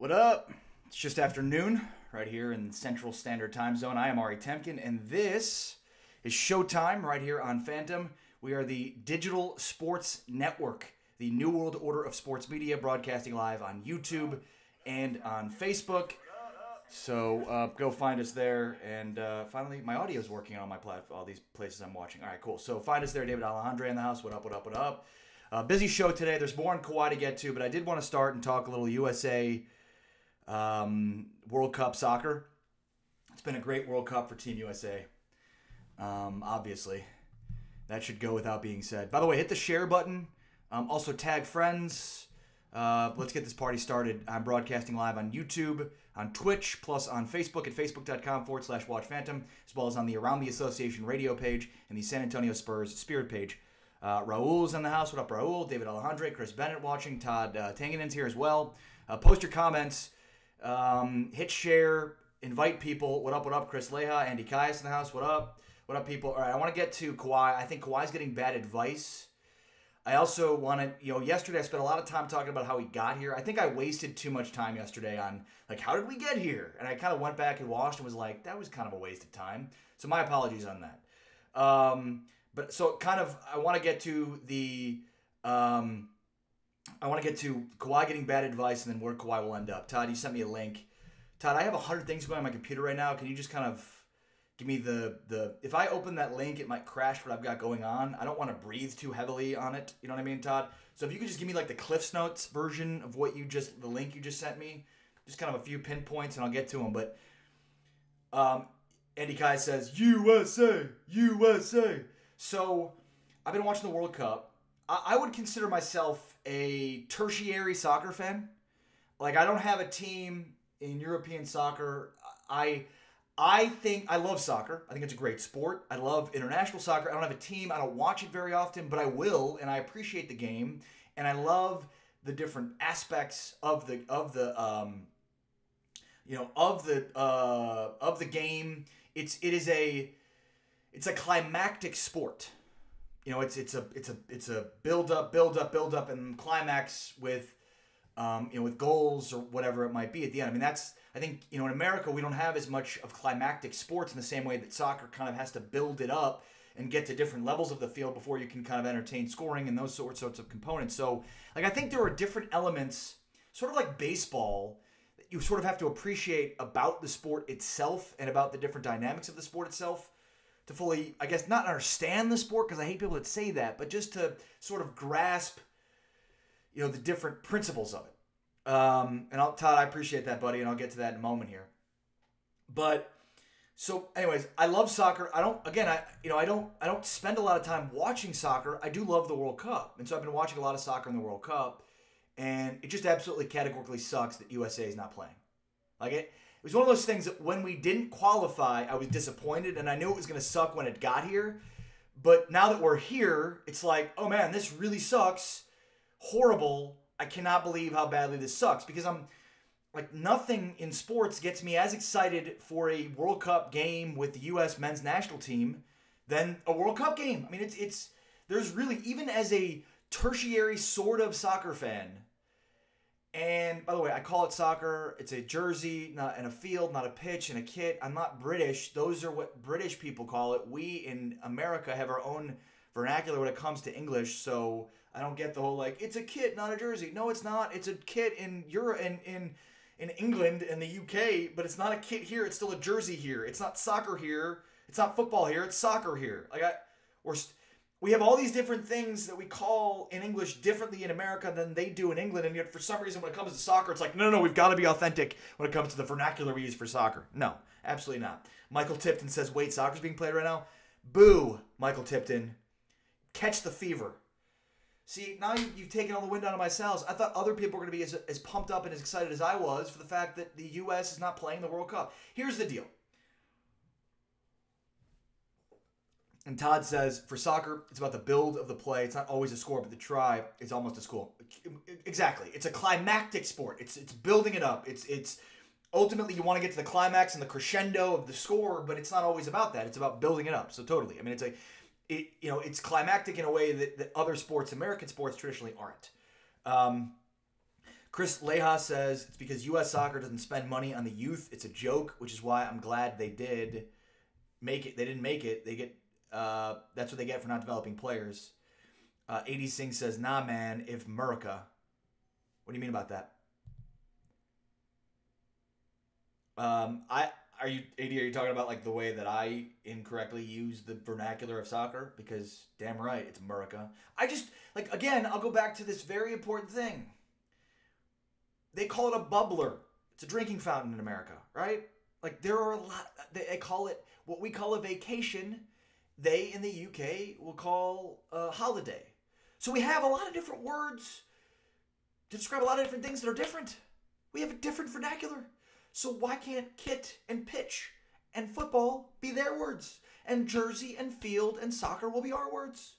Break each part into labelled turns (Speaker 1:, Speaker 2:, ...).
Speaker 1: What up? It's just afternoon, right here in Central Standard Time Zone. I am Ari Temkin, and this is Showtime right here on Phantom. We are the Digital Sports Network, the New World Order of sports media, broadcasting live on YouTube and on Facebook. So go find us there. And finally, my audio is working on my platform, all these places I'm watching. All right, cool. So find us there. David Alejandre in the house. What up, what up, what up? Busy show today. There's more on Kawhi to get to, but I did want to start and talk a little USA World Cup soccer. It's been a great World Cup for Team USA. Obviously, that should go without being said. By the way, hit the share button. Also tag friends. Let's get this party started. I'm broadcasting live on YouTube, on Twitch, plus on Facebook at facebook.com/watchphantom, as well as on the Around the Association radio page and the San Antonio Spurs Spirit page. Raul's in the house. What up, Raul? David Alejandre, Chris Bennett watching. Todd Tangenen's here as well. Post your comments. Hit share. Invite people. What up, Chris Leha? Andy Kaius in the house. What up? What up, people? All right, I want to get to Kawhi. I think Kawhi's getting bad advice. I also wanted, yesterday I spent a lot of time talking about how he got here. I think I wasted too much time yesterday on, how did we get here? And I kind of went back and watched and was like, that was kind of a waste of time. So my apologies on that. But so I want to get to Kawhi getting bad advice and then where Kawhi will end up. Todd, you sent me a link. Todd, I have 100 things going on my computer right now. Can you just kind of give me if I open that link, it might crash what I've got going on. I don't want to breathe too heavily on it. You know what I mean, Todd? So if you could just give me the Cliffs Notes version of the link you just sent me, just kind of a few pinpoints and I'll get to them. But Andy Kai says, USA, USA. So I've been watching the World Cup. I would consider myself a tertiary soccer fan. I don't have a team in European soccer. I think I love soccer. I think it's a great sport. I love international soccer. I don't have a team. I don't watch it very often, but I will, and I appreciate the game, and I love the different aspects of the game. It's a climactic sport. It's a build up, and climax with with goals or whatever it might be at the end. I think, in America, we don't have as much of climactic sports in the same way that soccer kind of has to build it up and get to different levels of the field before you can kind of entertain scoring and those sorts of components. So, I think there are different elements, sort of like baseball, that you sort of have to appreciate about the sport itself and about the different dynamics of the sport itself to fully, I guess, not understand the sport, because I hate people that say that, but just to sort of grasp, the different principles of it. Todd, I appreciate that, buddy, and I'll get to that in a moment here. But so, anyways, I love soccer. I don't spend a lot of time watching soccer. I do love the World Cup, and so I've been watching a lot of soccer in the World Cup, and it just absolutely categorically sucks that USA is not playing. It was one of those things that when we didn't qualify, I was disappointed, and I knew it was going to suck when it got here. But now that we're here, it's like, oh man, this really sucks. Horrible. I cannot believe how badly this sucks, because I'm nothing in sports gets me as excited for a World Cup game with the U.S. men's national team than a World Cup game. There's really, even as a tertiary sort of soccer fan, and by the way, I call it soccer. It's a jersey, not and a field, not a pitch and a kit. I'm not British. Those are what British people call it. We in America have our own vernacular when it comes to English, so I don't get the whole it's a kit, not a jersey. No, it's not. It's a kit in Europe, in England and the UK, but it's not a kit here. It's still a jersey here. It's not soccer here. It's not football here. It's soccer here. We have all these different things that we call in English differently in America than they do in England, and yet for some reason when it comes to soccer, it's no, we've got to be authentic when it comes to the vernacular we use for soccer. No, absolutely not. Michael Tipton says, wait, soccer's being played right now? Boo, Michael Tipton. Catch the fever. See, now you've taken all the wind out of my sails. I thought other people were going to be as pumped up and as excited as I was for the fact that the U.S. is not playing the World Cup. Here's the deal. And Todd says, for soccer, it's about the build of the play. It's not always a score, but the try is almost a score. Exactly. It's a climactic sport. It's building it up. It's ultimately you want to get to the climax and the crescendo of the score, but it's not always about that. It's about building it up. So totally. It's climactic in a way that other sports, American sports, traditionally aren't. Chris Leha says it's because U.S. soccer doesn't spend money on the youth. It's a joke, which is why I'm glad they did make it. They didn't make it. They get that's what they get for not developing players. AD Singh says, nah, man, if America. What do you mean about that? Are you talking about like the way that I incorrectly use the vernacular of soccer? Because damn right, it's America. I just, like, again, I'll go back to this very important thing. They call it a bubbler. It's a drinking fountain in America, right? Like, there are a lot, they call it what we call a vacation. They in the UK will call a holiday. So we have a lot of different words to describe a lot of different things that are different. We have a different vernacular. So why can't kit and pitch and football be their words? And jersey and field and soccer will be our words.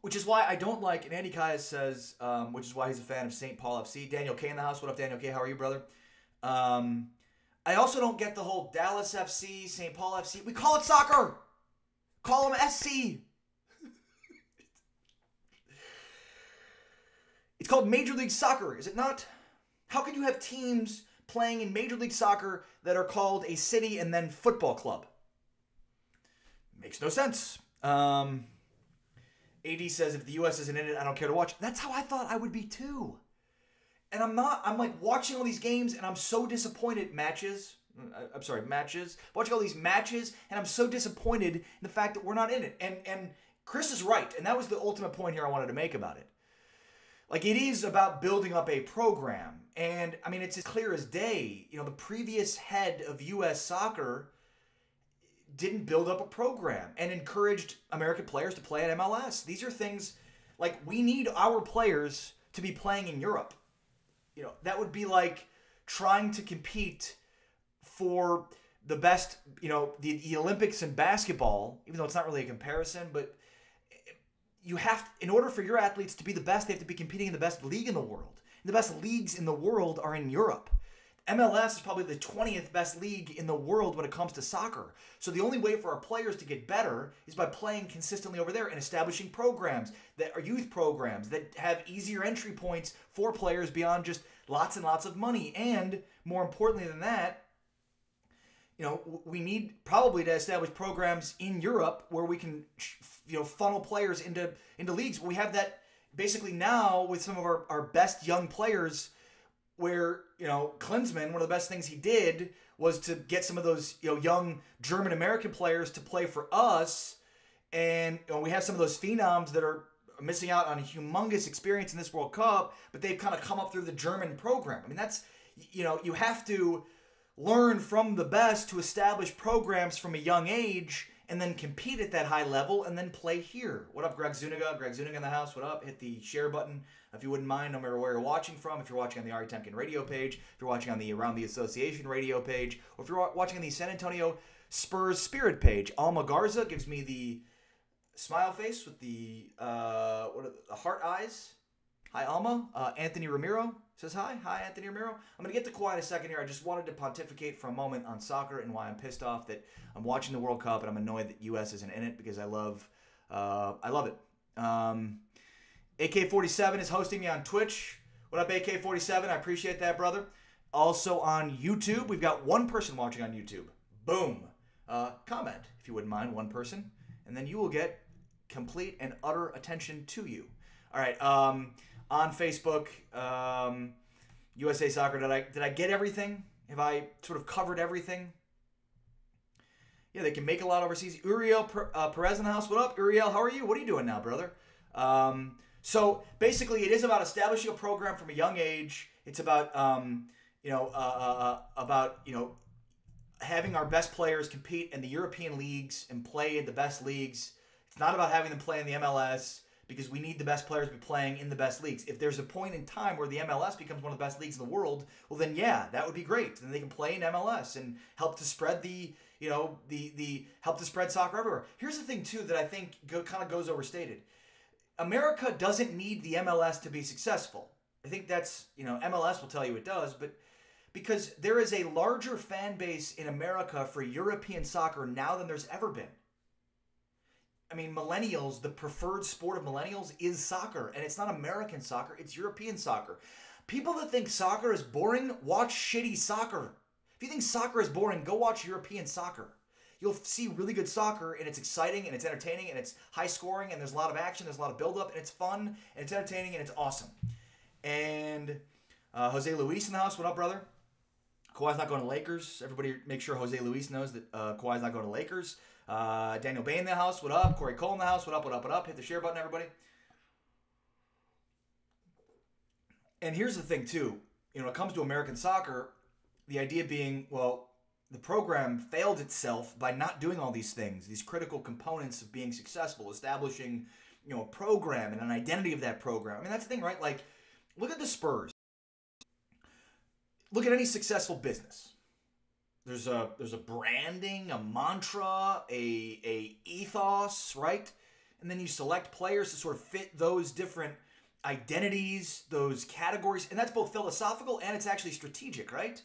Speaker 1: Which is why I don't like, and Andy Kaya says, which is why he's a fan of St. Paul FC. Daniel K in the house. What up, Daniel K? How are you, brother? I also don't get the whole Dallas FC, St. Paul FC. We call it soccer. Call them SC. It's called Major League Soccer, is it not? How can you have teams playing in Major League Soccer that are called a city and then football club? Makes no sense. AD says, if the U.S. isn't in it, I don't care to watch. That's how I thought I would be too. And I'm not. I'm like watching all these games and I'm so disappointed. Matches. Watching all these matches and I'm so disappointed in the fact that we're not in it. And Chris is right. And that was the ultimate point here I wanted to make about it. Like, it is about building up a program. And, I mean, it's as clear as day. You know, the previous head of U.S. soccer didn't build up a program and encouraged American players to play at MLS. These are things, like, we need our players to be playing in Europe. You know, that would be like trying to compete for the best, you know, the Olympics in basketball, even though it's not really a comparison, but you have to, in order for your athletes to be the best, they have to be competing in the best league in the world. And the best leagues in the world are in Europe. MLS is probably the 20th best league in the world when it comes to soccer. So the only way for our players to get better is by playing consistently over there and establishing programs that are youth programs that have easier entry points for players beyond just lots and lots of money. And more importantly than that, you know, we need probably to establish programs in Europe where we can, you know, funnel players into leagues. We have that basically now with some of our best young players where, you know, Klinsmann, one of the best things he did was to get some of those, you know, young German-American players to play for us. And, you know, we have some of those phenoms that are missing out on a humongous experience in this World Cup, but they've kind of come up through the German program. I mean, that's, you know, you have to learn from the best to establish programs from a young age and then compete at that high level and then play here. What up, Greg Zuniga? Greg Zuniga in the house. What up? Hit the share button if you wouldn't mind, no matter where you're watching from. If you're watching on the Ari Temkin radio page, if you're watching on the Around the Association radio page, or if you're watching on the San Antonio Spurs Spirit page. Alma Garza gives me the smile face with the the heart eyes. Hi, Alma. Anthony Ramiro says hi. Hi, Anthony Ramiro. I'm going to get to Kawhi in a second here. I just wanted to pontificate for a moment on soccer and why I'm pissed off that I'm watching the World Cup and I'm annoyed that U.S. isn't in it because I love it. AK-47 is hosting me on Twitch. What up, AK-47? I appreciate that, brother. Also on YouTube. We've got one person watching on YouTube. Boom. Comment, if you wouldn't mind, one person. And then you will get complete and utter attention to you. All right. On Facebook, USA Soccer. Did I get everything? Have I sort of covered everything? Yeah, they can make a lot overseas. Uriel Perez in the house. What up, Uriel? How are you? What are you doing now, brother? So basically, it is about establishing a program from a young age. It's about having our best players compete in the European leagues and play in the best leagues. It's not about having them play in the MLS. Because we need the best players to be playing in the best leagues. If there's a point in time where the MLS becomes one of the best leagues in the world, well then yeah, that would be great. Then they can play in MLS and help to spread help to spread soccer everywhere. Here's the thing too that I think kind of goes overstated. America doesn't need the MLS to be successful. I think that's, you know, MLS will tell you it does, but because there is a larger fan base in America for European soccer now than there's ever been. I mean, millennials, the preferred sport of millennials is soccer. And it's not American soccer, it's European soccer. People that think soccer is boring, watch shitty soccer. If you think soccer is boring, go watch European soccer. You'll see really good soccer, and it's exciting, and it's entertaining, and it's high scoring, and there's a lot of action, there's a lot of build-up, and it's fun, and it's entertaining, and it's awesome. And Jose Luis in the house, what up, brother? Kawhi's not going to Lakers. Everybody make sure Jose Luis knows that Kawhi's not going to Lakers. Daniel Bay in the house, what up? Corey Cole in the house, what up, what up, what up? Hit the share button, everybody. And here's the thing, too. When it comes to American soccer, the idea being, well, the program failed itself by not doing all these things, these critical components of being successful, establishing, a program and an identity of that program. I mean, that's the thing, right? Like, look at the Spurs. Look at any successful business. There's a branding, a mantra, a ethos, right? And then you select players to sort of fit those different identities, those categories, and that's both philosophical and it's actually strategic, right?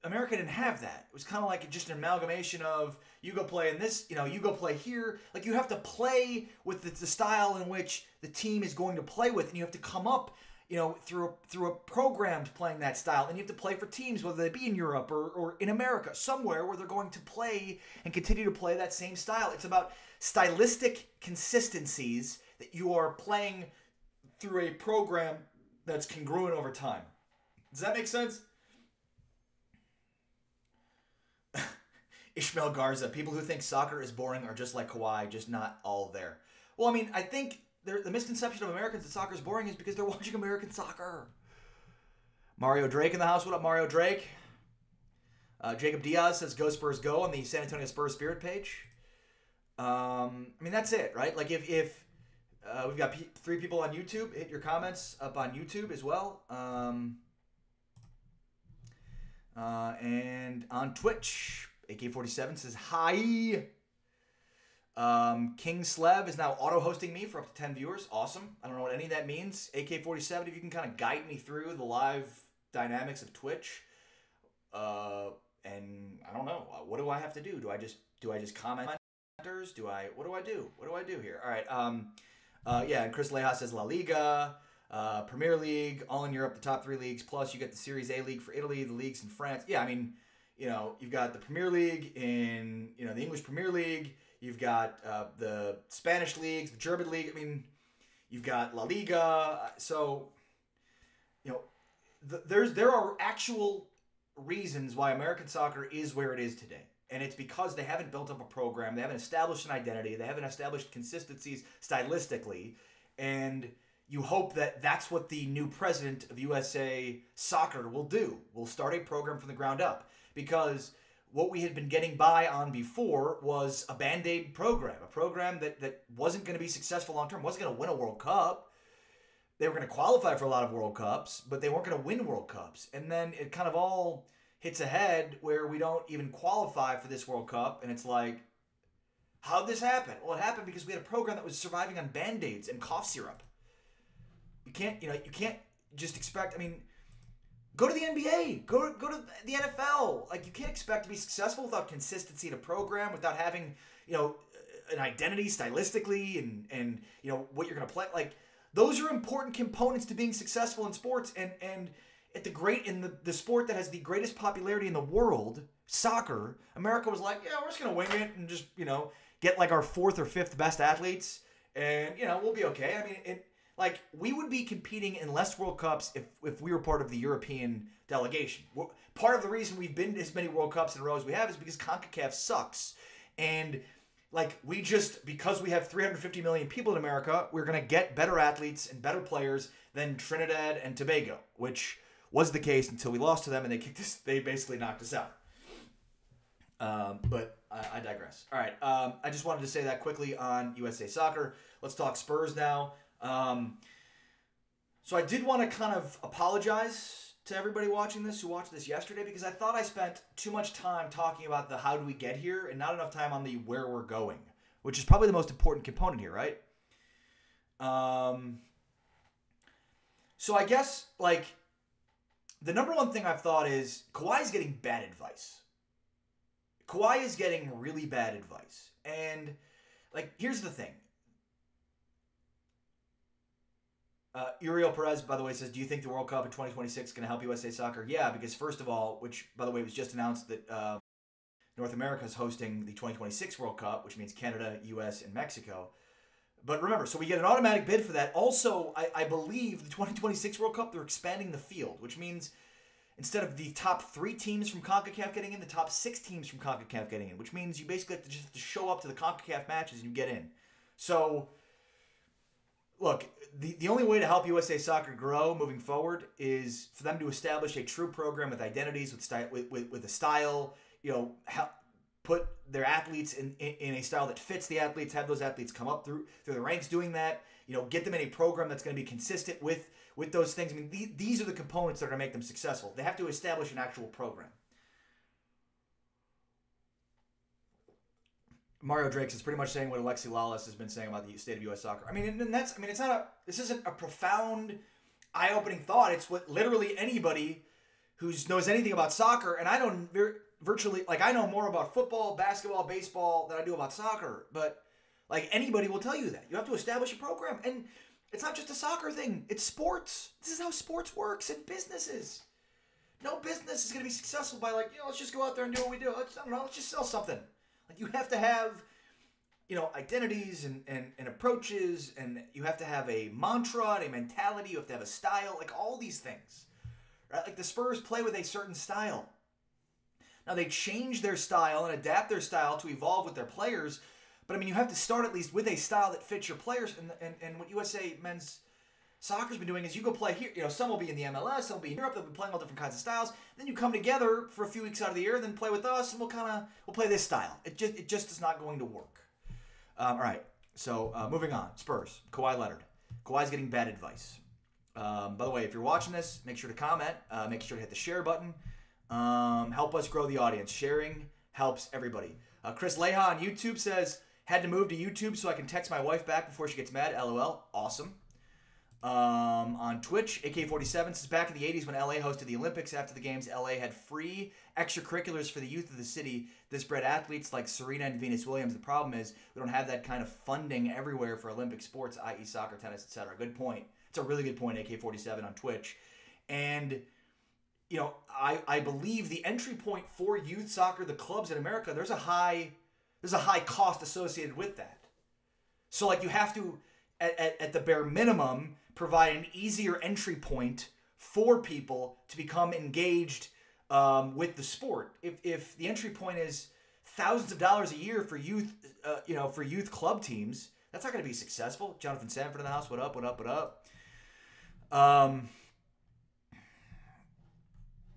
Speaker 1: America didn't have that. It was kind of like just an amalgamation of you go play in this, you go play here. Like you have to play with the style in which the team is going to play with, and you have to come up, through a program playing that style, and you have to play for teams, whether they be in Europe or in America, somewhere where they're going to play and continue to play that same style. It's about stylistic consistencies that you are playing through a program that's congruent over time. Does that make sense? Ishmael Garza, people who think soccer is boring are just like Kawhi, just not all there. Well, I mean, I think the misconception of Americans that soccer is boring is because they're watching American soccer. Mario Drake in the house. What up, Mario Drake? Jacob Diaz says, go Spurs go on the San Antonio Spurs Spirit page. I mean, that's it, right? Like if we've got 3 people on YouTube, hit your comments up on YouTube as well. And on Twitch, AK47 says, hi. King Slev is now auto-hosting me for up to 10 viewers. Awesome. I don't know what any of that means. AK47, if you can kind of guide me through the live dynamics of Twitch. And I don't know. What do I have to do? Do I just comment? What do I do? What do I do here? All right. Yeah, and Chris Leja says La Liga, Premier League, all in Europe, the top 3 leagues. Plus, you get the Series A league for Italy, the leagues in France. Yeah, I mean, you've got the Premier League in, the English Premier League. You've got the Spanish leagues, the German league. I mean, you've got La Liga. So, there are actual reasons why American soccer is where it is today. And it's because they haven't built up a program. They haven't established an identity. They haven't established consistencies stylistically. And you hope that that's what the new president of USA Soccer will do. Will start a program from the ground up. Because what we had been getting by on before was a Band-Aid program. A program that wasn't going to be successful long-term. Wasn't going to win a World Cup. They were going to qualify for a lot of World Cups. But they weren't going to win World Cups. And then it kind of all hits ahead where we don't even qualify for this World Cup. And it's like, how'd this happen? Well, it happened because we had a program that was surviving on Band-Aids and cough syrup. You can't just expect, go to the NBA, go to the NFL. Like, you can't expect to be successful without consistency in a program, without having, an identity stylistically and what you're going to play. Like, those are important components to being successful in sports. And in the sport that has the greatest popularity in the world, soccer, America was like, yeah, we're just going to wing it and just, get like our 4th or 5th best athletes and, we'll be okay. We would be competing in less World Cups if we were part of the European delegation. Part of the reason we've been to as many World Cups in a row as we have is because CONCACAF sucks. And, because we have 350 million people in America, we're going to get better athletes and better players than Trinidad and Tobago, which was the case until we lost to them and they basically knocked us out. But I digress. All right. I just wanted to say that quickly on USA Soccer. Let's talk Spurs now. So I did want to kind of apologize to everybody watching this who watched this yesterday because I thought I spent too much time talking about the how do we get here and not enough time on the where we're going, which is probably the most important component here, right? So I guess, the number one thing I've thought is Kawhi's getting bad advice. Kawhi is getting really bad advice. And, like, here's the thing. Uriel Perez, by the way, says, do you think the World Cup in 2026 is going to help USA Soccer? Yeah, because first of all, which, by the way, was just announced that North America is hosting the 2026 World Cup, which means Canada, U.S., and Mexico. But remember, so we get an automatic bid for that. Also, I believe the 2026 World Cup, they're expanding the field, which means instead of the top 3 teams from CONCACAF getting in, the top 6 teams from CONCACAF getting in, which means you basically have to just show up to the CONCACAF matches and you get in. So, look, the only way to help USA Soccer grow moving forward is for them to establish a true program with identities, with a style, put their athletes in a style that fits the athletes, have those athletes come up through the ranks doing that, get them in a program that's going to be consistent with those things. I mean, these are the components that are going to make them successful. They have to establish an actual program. Mario Drake is pretty much saying what Alexi Lalas has been saying about the state of U.S. soccer. I mean, this isn't a profound, eye-opening thought. It's what literally anybody who knows anything about soccer, and I don't virtually, I know more about football, basketball, baseball than I do about soccer, but anybody will tell you that. You have to establish a program, and it's not just a soccer thing. It's sports. This is how sports works in businesses. No business is going to be successful by let's just go out there and do what we do. Let's just sell something. You have to have, identities and approaches, and you have to have a mantra and a mentality. You have to have a style, all these things. Right? The Spurs play with a certain style. Now, they change their style and adapt their style to evolve with their players, but, you have to start at least with a style that fits your players, and what USA men's soccer's been doing is you go play here, some will be in the MLS, some will be in Europe, they'll be playing all different kinds of styles, then you come together for a few weeks out of the year, then play with us, and we'll play this style. It just is not going to work. All right, so moving on. Spurs, Kawhi Leonard. Kawhi's getting bad advice. By the way, if you're watching this, make sure to comment, make sure to hit the share button, help us grow the audience. Sharing helps everybody. Chris Leha on YouTube says, had to move to YouTube so I can text my wife back before she gets mad, LOL, awesome. On Twitch, AK47 says, back in the 80s when LA hosted the Olympics, after the games, LA had free extracurriculars for the youth of the city. This bred athletes like Serena and Venus Williams. The problem is we don't have that kind of funding everywhere for Olympic sports, i.e. soccer, tennis, etc. Good point. It's a really good point, AK47 on Twitch. And, I believe the entry point for youth soccer, the clubs in America, there's a high cost associated with that. So, you have to, at the bare minimum, provide an easier entry point for people to become engaged with the sport. If the entry point is thousands of dollars a year for youth, for youth club teams, that's not going to be successful. Jonathan Sanford in the house. What up? What up? What up?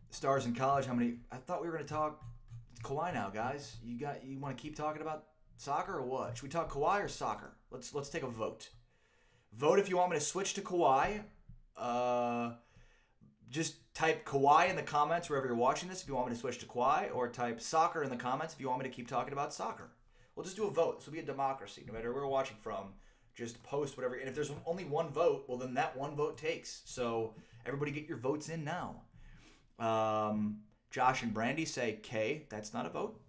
Speaker 1: Stars in college. How many? I thought we were going to talk Kawhi now, guys. You want to keep talking about soccer or what? Should we talk Kawhi or soccer? Let's take a vote. Vote if you want me to switch to Kawhi. Just type Kawhi in the comments wherever you're watching this if you want me to switch to Kawhi, or type soccer in the comments if you want me to keep talking about soccer. We'll just do a vote. This will be a democracy. No matter where we're watching from, just post whatever. And if there's only one vote, well, then that one vote takes. So everybody get your votes in now. Josh and Brandy say K. That's not a vote.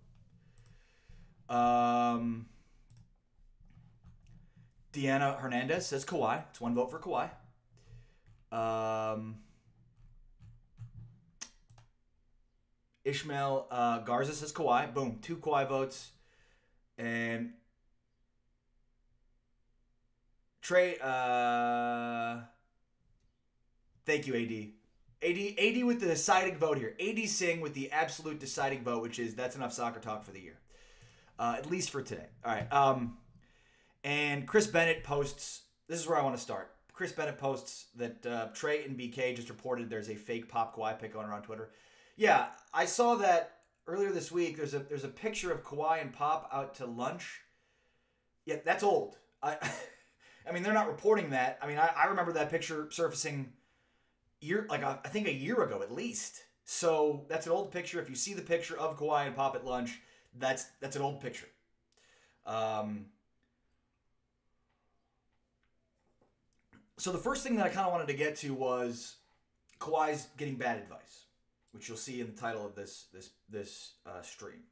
Speaker 1: Deanna Hernandez says Kawhi. It's one vote for Kawhi. Ishmael Garza says Kawhi. Boom. 2 Kawhi votes. And Trey, thank you, AD. AD with the deciding vote here. AD Singh with the absolute deciding vote, which is that's enough soccer talk for the year. At least for today. All right. And Chris Bennett posts, this is where I want to start. Chris Bennett posts that Trey and BK just reported there's a fake Pop Kawhi pic going around Twitter. Yeah, I saw that earlier this week. There's a picture of Kawhi and Pop out to lunch. Yeah, that's old. I mean, they're not reporting that. I mean, I remember that picture surfacing I think a year ago at least. So that's an old picture. If you see the picture of Kawhi and Pop at lunch, that's an old picture. So the first thing that I kind of wanted to get to was Kawhi's getting bad advice, which you'll see in the title of this stream.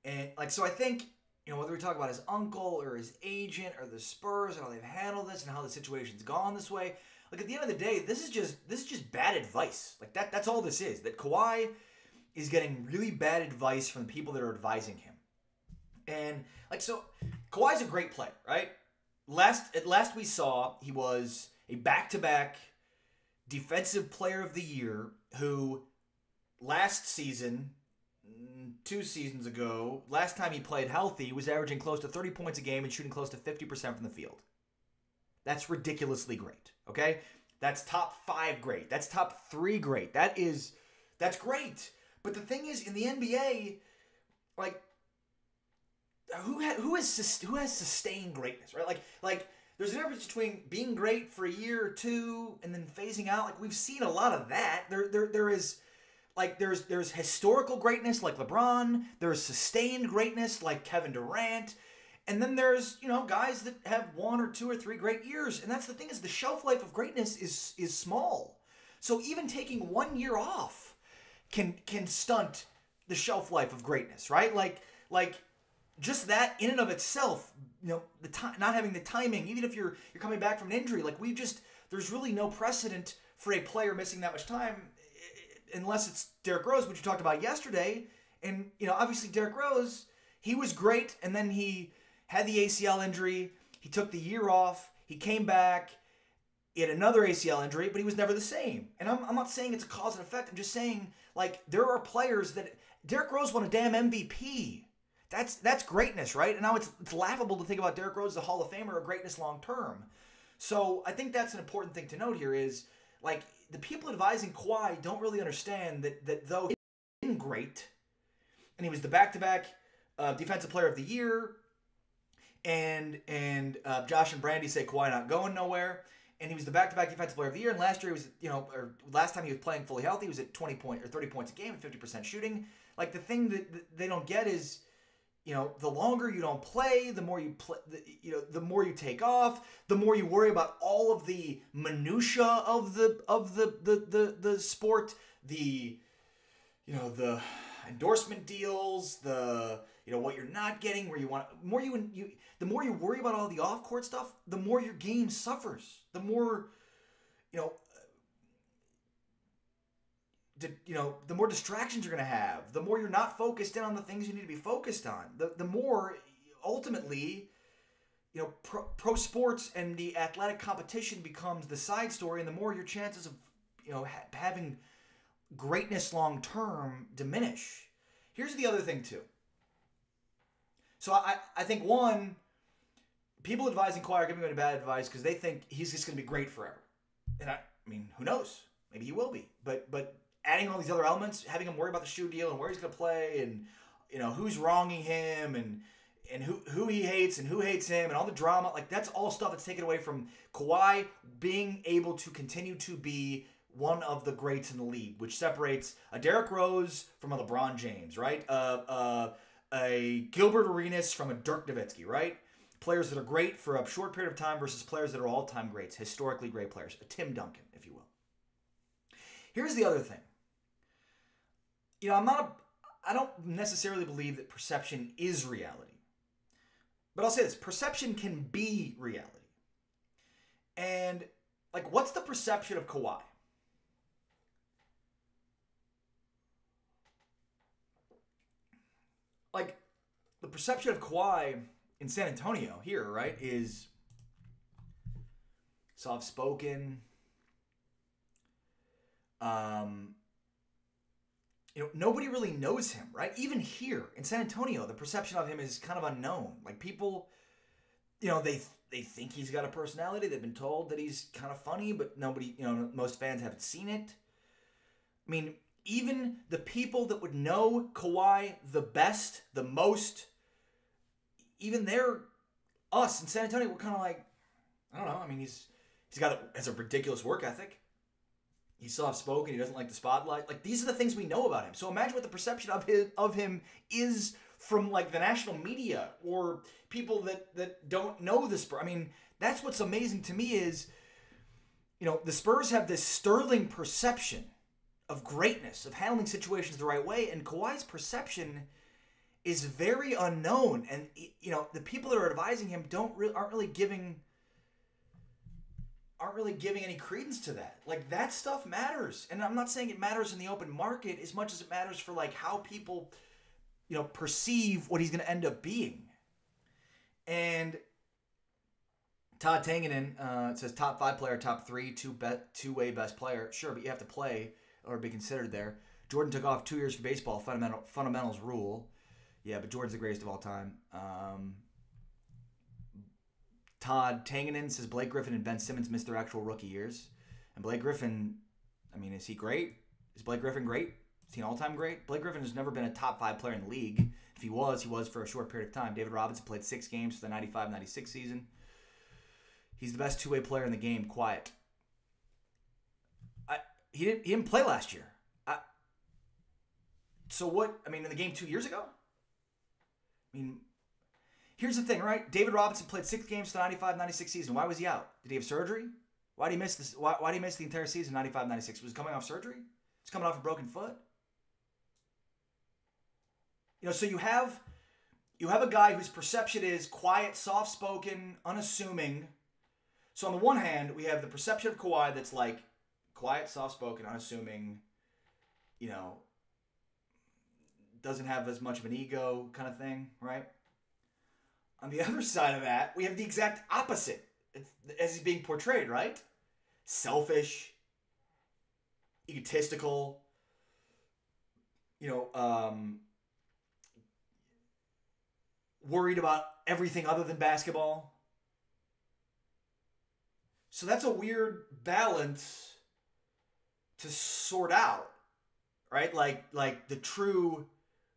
Speaker 1: And so I think whether we talk about his uncle or his agent or the Spurs and how they've handled this and how the situation's gone this way, like at the end of the day, this is just bad advice. Like that's all this is. That Kawhi is getting really bad advice from the people that are advising him. And like so, Kawhi's a great player, right? At last we saw, he was a back-to-back defensive player of the year who last season, 2 seasons ago, last time he played healthy, was averaging close to 30 points a game and shooting close to 50% from the field. That's ridiculously great, okay? That's top 5 great. That's top 3 great. That's great. But the thing is, in the NBA, like, who has sustained greatness, right? Like there's a difference between being great for a year or two and then phasing out. Like we've seen a lot of that. There is like there's historical greatness like LeBron. There's sustained greatness like Kevin Durant, and then there's guys that have 1 or 2 or 3 great years. And that's the thing is the shelf life of greatness is small. So even taking 1 year off can stunt the shelf life of greatness, right? Like. Just that in and of itself, the not having the timing, even if you're coming back from an injury, like there's really no precedent for a player missing that much time, unless it's Derrick Rose, which you talked about yesterday. And obviously Derrick Rose, he was great, and then he had the ACL injury. He took the year off. He came back. He had another ACL injury, but he was never the same. And I'm not saying it's a cause and effect. I'm just saying like there are players that Derrick Rose won a damn MVP. That's greatness, right? And now it's laughable to think about Derrick Rose as a Hall of Famer or greatness long term. So I think that's an important thing to note here is, like, the people advising Kawhi don't really understand that though he's been great, and he was the back-to-back Defensive Player of the Year, and Josh and Brandy say Kawhi not going nowhere, and he was the back-to-back Defensive Player of the Year, and last year he was, or last time he was playing fully healthy, he was at 20 or 30 points a game and 50% shooting. Like, the thing that they don't get is, the longer you don't play, the more you play, the more you take off, the more you worry about all of the minutia of the sport, the endorsement deals, what you're not getting, where you want the more you worry about all the off-court stuff, the more your game suffers. The more the more distractions you're going to have, the more you're not focused in on the things you need to be focused on, the more ultimately, pro sports and the athletic competition becomes the side story, and the more your chances of, having greatness long term diminish. Here's the other thing too. So I think one, people advising Kawhi are giving him bad advice because they think he's just going to be great forever. And I mean, who knows? Maybe he will be, but adding all these other elements, having him worry about the shoe deal and where he's going to play and, who's wronging him and who he hates and who hates him and all the drama, like that's all stuff that's taken away from Kawhi being able to continue to be one of the greats in the league, which separates a Derrick Rose from a LeBron James, right? A Gilbert Arenas from a Dirk Nowitzki, right? Players that are great for a short period of time versus players that are all-time greats, historically great players. A Tim Duncan, if you will. Here's the other thing. I don't necessarily believe that perception is reality. But I'll say this, perception can be reality. And, like, what's the perception of Kawhi? Like, the perception of Kawhi in San Antonio here, right, is soft-spoken. Nobody really knows him, right? Even here in San Antonio, the perception of him is kind of unknown. Like people, they think he's got a personality. They've been told that he's kind of funny, but nobody, most fans haven't seen it. I mean, even the people that would know Kawhi the best, the most, even us in San Antonio, we're kind of like, I don't know. I mean, has a ridiculous work ethic. He's soft-spoken. He doesn't like the spotlight. Like, these are the things we know about him. So imagine what the perception of him is from, like, the national media or people that don't know the Spurs. I mean, that's what's amazing to me is, the Spurs have this sterling perception of greatness, of handling situations the right way, and Kawhi's perception is very unknown, and you know the people that are advising him aren't really giving any credence to that. Like, that stuff matters, and I'm not saying it matters in the open market as much as it matters for like how people, you know, perceive what he's going to end up being. And Todd Tangenin says top 5 player, top 3, two-way best player. Sure, but you have to play or be considered there. Jordan took off 2 years for baseball. Fundamentals rule. Yeah, but Jordan's the greatest of all time. Todd Tangenin says Blake Griffin and Ben Simmons missed their actual rookie years. And Blake Griffin, I mean, is he great? Is Blake Griffin great? Is he an all-time great? Blake Griffin has never been a top 5 player in the league. If he was for a short period of time. David Robinson played 6 games for the 95-96 season. He's the best two-way player in the game, quiet. He didn't play last year. So what? I mean, in the game 2 years ago? I mean, here's the thing, right? David Robinson played 6 games for the 95-96 season. Why was he out? Did he have surgery? Why did he miss this? Why did he miss the entire season 95-96? Was he coming off surgery? He's coming off a broken foot? You know, so you have a guy whose perception is quiet, soft-spoken, unassuming. So on the one hand, we have the perception of Kawhi that's like quiet, soft-spoken, unassuming, you know, doesn't have as much of an ego kind of thing, right? On the other side of that, we have the exact opposite as he's being portrayed, right? Selfish, egotistical, you know, worried about everything other than basketball. So that's a weird balance to sort out, right? Like the true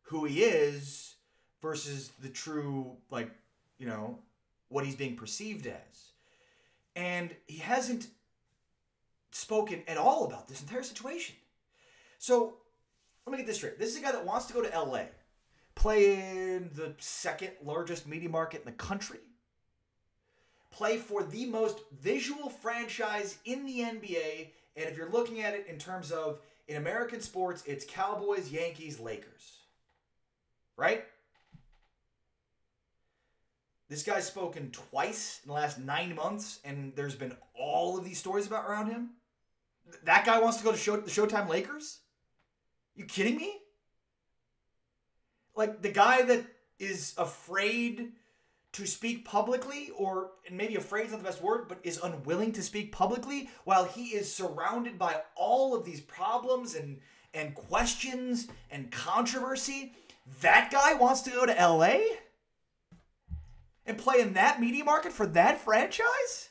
Speaker 1: who he is versus the true, like, you know, what he's being perceived as. And he hasn't spoken at all about this entire situation. So let me get this straight. This is a guy that wants to go to LA, play in the second largest media market in the country, play for the most visual franchise in the NBA, and if you're looking at it in terms of in American sports, it's Cowboys, Yankees, Lakers. Right? This guy's spoken twice in the last 9 months, and there's been all of these stories about around him. That guy wants to go to the Showtime Lakers? You kidding me? Like, the guy that is afraid to speak publicly, or and maybe afraid is not the best word, but is unwilling to speak publicly while he is surrounded by all of these problems and questions and controversy. That guy wants to go to LA and play in that media market for that franchise?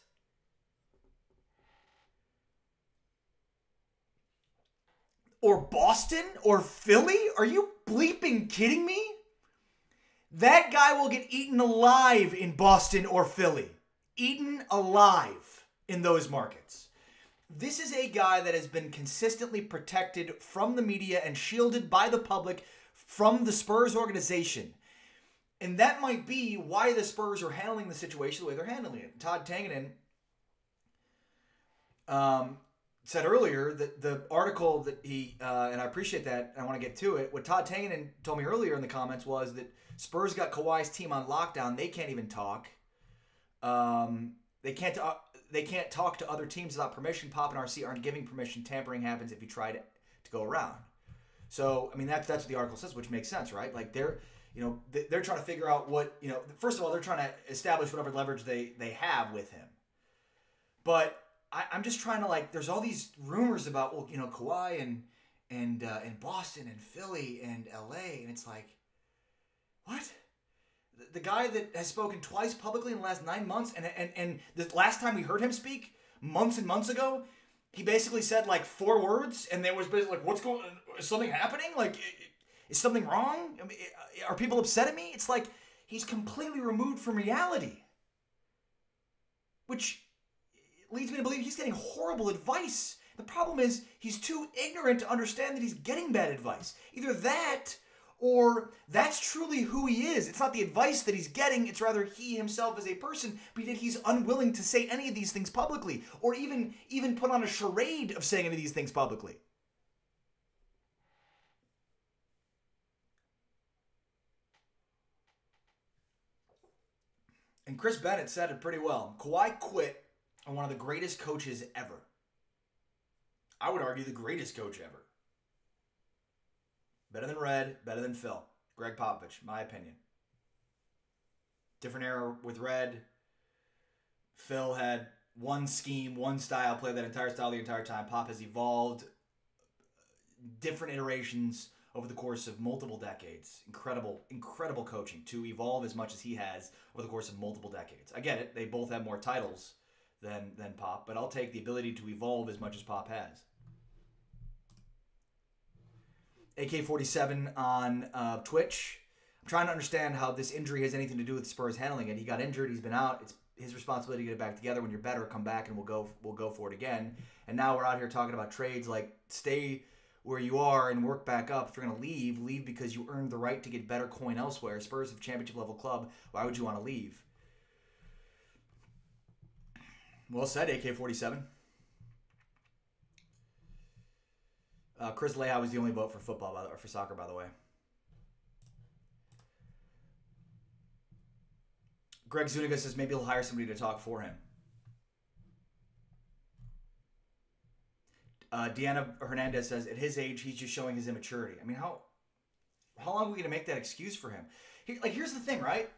Speaker 1: Or Boston? Or Philly? Are you bleeping kidding me? That guy will get eaten alive in Boston or Philly. Eaten alive in those markets. This is a guy that has been consistently protected from the media and shielded by the public from the Spurs organization. And that might be why the Spurs are handling the situation the way they're handling it. Todd Tangenin said earlier that the article that he, and I appreciate that, and I want to get to it, what Todd Tangenin told me earlier in the comments was that Spurs got Kawhi's team on lockdown. They can't even talk. They can't talk to other teams without permission. Pop and RC aren't giving permission. Tampering happens if you try to go around. So, I mean, that's what the article says, which makes sense, right? Like, they're trying to figure out what, you know, first of all, they're trying to establish whatever leverage they have with him. But I'm just trying to, like, there's all these rumors about, well, you know, Kawhi and Boston and Philly and LA, and it's like, what? The guy that has spoken twice publicly in the last 9 months, and the last time we heard him speak, months and months ago, he basically said like 4 words, and there was basically like, what's going on? Is something happening? Like, is something wrong? I mean, are people upset at me? It's like he's completely removed from reality, which leads me to believe he's getting horrible advice. The problem is he's too ignorant to understand that he's getting bad advice. Either that, or that's truly who he is. It's not the advice that he's getting, it's rather he himself as a person, but yet he's unwilling to say any of these things publicly, or even put on a charade of saying any of these things publicly. And Chris Bennett said it pretty well. Kawhi quit on one of the greatest coaches ever. I would argue the greatest coach ever. Better than Red, better than Phil. Greg Popovich, my opinion. Different era with Red. Phil had one scheme, one style, played that entire style the entire time. Pop has evolved different iterations over the course of multiple decades. Incredible coaching to evolve as much as he has over the course of multiple decades. I get it. They both have more titles than Pop, but I'll take the ability to evolve as much as Pop has. AK-47 on Twitch. I'm trying to understand how this injury has anything to do with Spurs handling it. He got injured. He's been out. It's his responsibility to get it back together. When you're better, come back and we'll go for it again. And now we're out here talking about trades like stay where you are and work back up. If you're going to leave because you earned the right to get better coin elsewhere. Spurs have championship level club. Why would you want to leave? Well said, AK-47. Chris Leha was the only vote for football, or for soccer, by the way. Greg Zuniga says maybe he'll hire somebody to talk for him. Deanna Hernandez says at his age, he's just showing his immaturity. I mean, how long are we going to make that excuse for him? Here's the thing, right?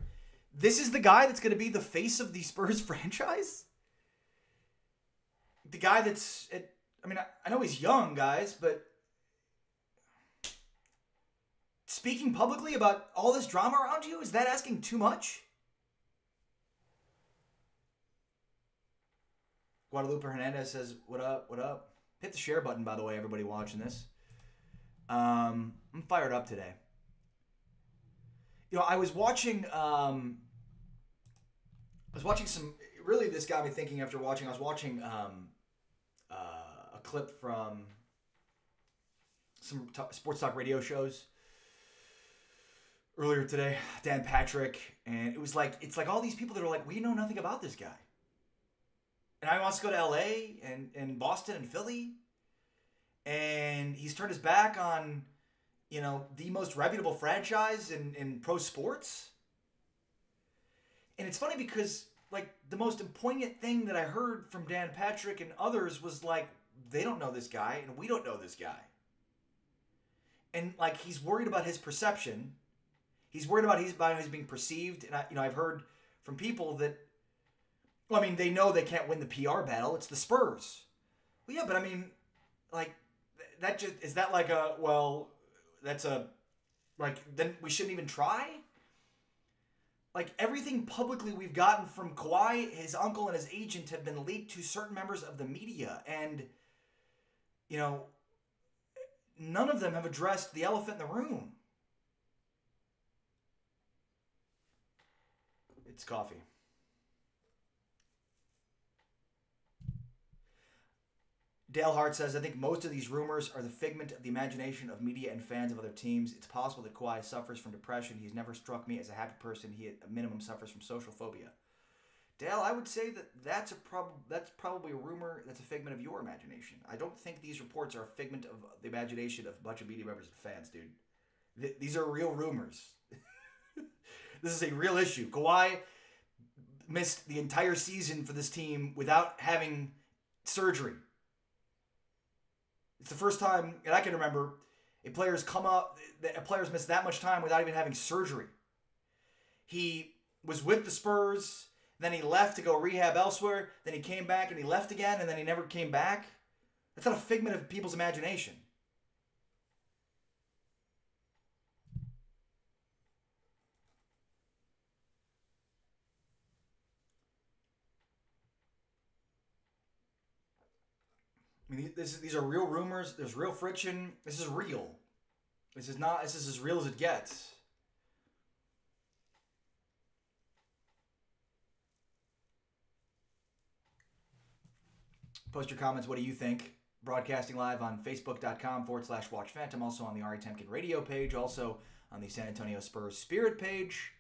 Speaker 1: This is the guy that's going to be the face of the Spurs franchise? The guy that's... I know he's young, guys, but... Speaking publicly about all this drama around you, is that asking too much? Guadalupe Hernandez says, what up, what up? Hit the share button, by the way, everybody watching this. I'm fired up today. You know, I was watching some, really this got me thinking after watching, I was watching a clip from some sports talk radio shows earlier today, Dan Patrick, and it's like all these people that are like, we know nothing about this guy. And I wants to go to LA and Boston and Philly. And he's turned his back on, you know, the most reputable franchise in pro sports. And it's funny because, like, the most poignant thing that I heard from Dan Patrick and others was like, they don't know this guy and we don't know this guy. And, like, he's worried about his perception. He's worried about how he's being perceived. And, I've heard from people that, well, I mean, they know they can't win the PR battle. It's the Spurs. Well, yeah, but I mean, like, that just, is that like a, well, that's a, like, then we shouldn't even try? Like, everything publicly we've gotten from Kawhi, his uncle, and his agent have been leaked to certain members of the media. And, you know, none of them have addressed the elephant in the room. It's coffee. Dale Hart says, I think most of these rumors are the figment of the imagination of media and fans of other teams. It's possible that Kawhi suffers from depression. He's never struck me as a happy person. He, at a minimum, suffers from social phobia. Dale, I would say that that's probably a rumor that's a figment of your imagination. I don't think these reports are a figment of the imagination of a bunch of media members and fans, dude. These are real rumors. This is a real issue. Kawhi missed the entire season for this team without having surgery. It's the first time that I can remember a player's missed that much time without even having surgery. He was with the Spurs, then he left to go rehab elsewhere, then he came back and he left again, and then he never came back. That's not a figment of people's imagination. I mean, these are real rumors. There's real friction. This is real. This is as real as it gets. Post your comments. What do you think? Broadcasting live on Facebook.com/Watch Phantom. Also on the Ari Temkin radio page. Also on the San Antonio Spurs Spirit page.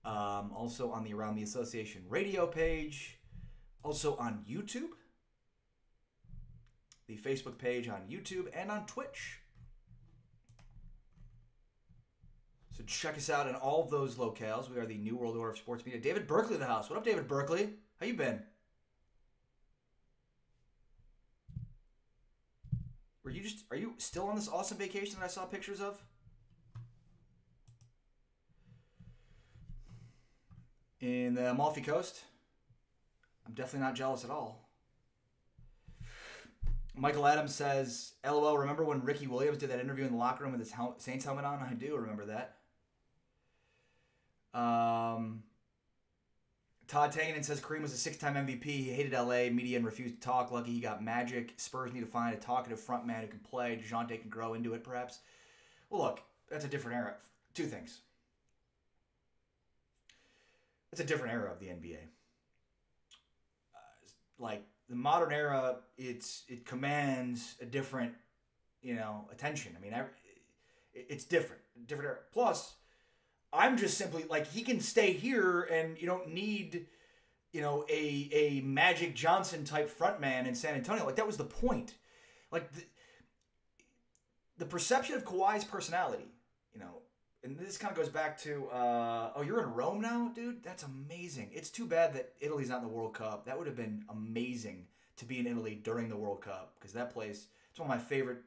Speaker 1: Also on the Around the Association radio page. Also on YouTube. The Facebook page on YouTube and on Twitch. So check us out in all of those locales. We are the New World Order of Sports Media. David Berkeley in the house. What up, David Berkeley? How you been? Are you still on this awesome vacation that I saw pictures of? In the Amalfi Coast? I'm definitely not jealous at all. Michael Adams says, LOL, remember when Ricky Williams did that interview in the locker room with his Saints helmet on? I do remember that. Todd Tangenin says Kareem was a 6-time MVP. He hated LA media and refused to talk. Lucky he got Magic. Spurs need to find a talkative front man who can play. DeJounte can grow into it, perhaps. Well, look, that's a different era. Two things. It's a different era of the NBA. Like the modern era, it commands a different, attention. I mean, it's different era. Plus, I'm just simply like he can stay here, and you don't need, a Magic Johnson type frontman in San Antonio. Like that was the point. Like the perception of Kawhi's personality, and this kind of goes back to, you're in Rome now, dude? That's amazing. It's too bad that Italy's not in the World Cup. That would have been amazing to be in Italy during the World Cup, because that place, it's one of my favorite.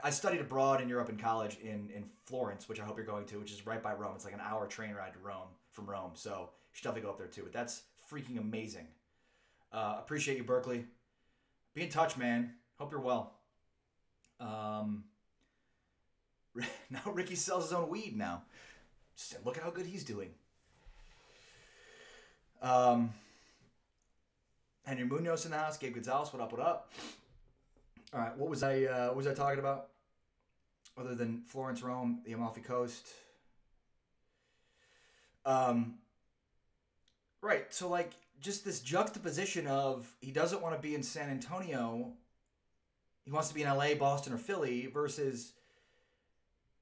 Speaker 1: I studied abroad in Europe in college in Florence, which I hope you're going to, which is right by Rome. It's like an hour train ride to Rome from Rome. So you should definitely go up there too. But that's freaking amazing. Appreciate you, Berkeley. Be in touch, man. Hope you're well. Now Ricky sells his own weed now. Just look at how good he's doing. Henry Munoz in the house. Gabe Gonzalez, what up, what up? All right, what was I talking about? Other than Florence, Rome, the Amalfi Coast. Right, so like just this juxtaposition of he doesn't want to be in San Antonio, he wants to be in LA, Boston, or Philly, versus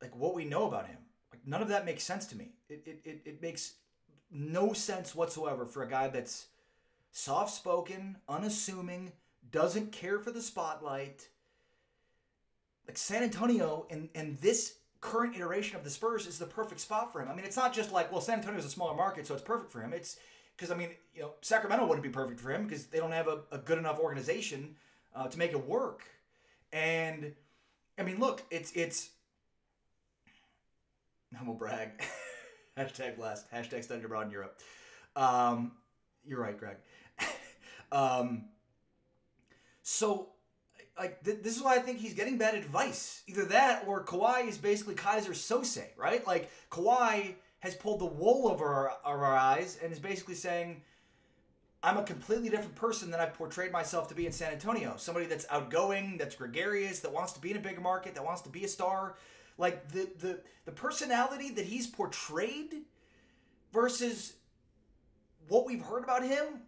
Speaker 1: like what we know about him. Like none of that makes sense to me. It makes no sense whatsoever for a guy that's soft-spoken, unassuming, doesn't care for the spotlight. Like San Antonio and this current iteration of the Spurs is the perfect spot for him. I mean, it's not just like, well, San Antonio is a smaller market, so it's perfect for him. It's because, I mean, Sacramento wouldn't be perfect for him because they don't have a good enough organization to make it work. And, I mean, look, it's humble brag. Hashtag blast. Hashtag studied abroad in Europe. You're right, Greg. So, like, this is why I think he's getting bad advice. Either that or Kawhi is basically Kaiser Sose, right? Like, Kawhi has pulled the wool over our eyes and is basically saying, I'm a completely different person than I've portrayed myself to be in San Antonio. Somebody that's outgoing, that's gregarious, that wants to be in a bigger market, that wants to be a star. Like, the personality that he's portrayed versus what we've heard about him,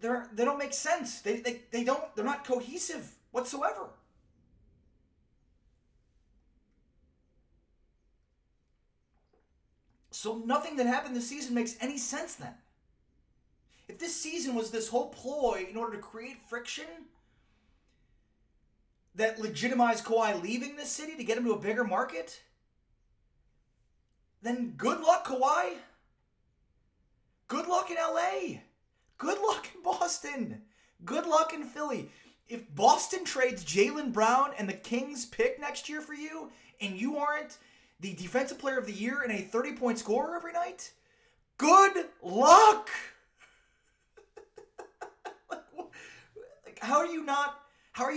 Speaker 1: they don't make sense. They're not cohesive whatsoever. So nothing that happened this season makes any sense then. If this season was this whole ploy in order to create friction that legitimized Kawhi leaving this city to get him to a bigger market, then good luck, Kawhi. Good luck in LA. Good luck in Boston. Good luck in Philly. If Boston trades Jaylen Brown and the Kings pick next year for you, and you aren't the defensive player of the year and a 30-point scorer every night, good luck. Like, how are you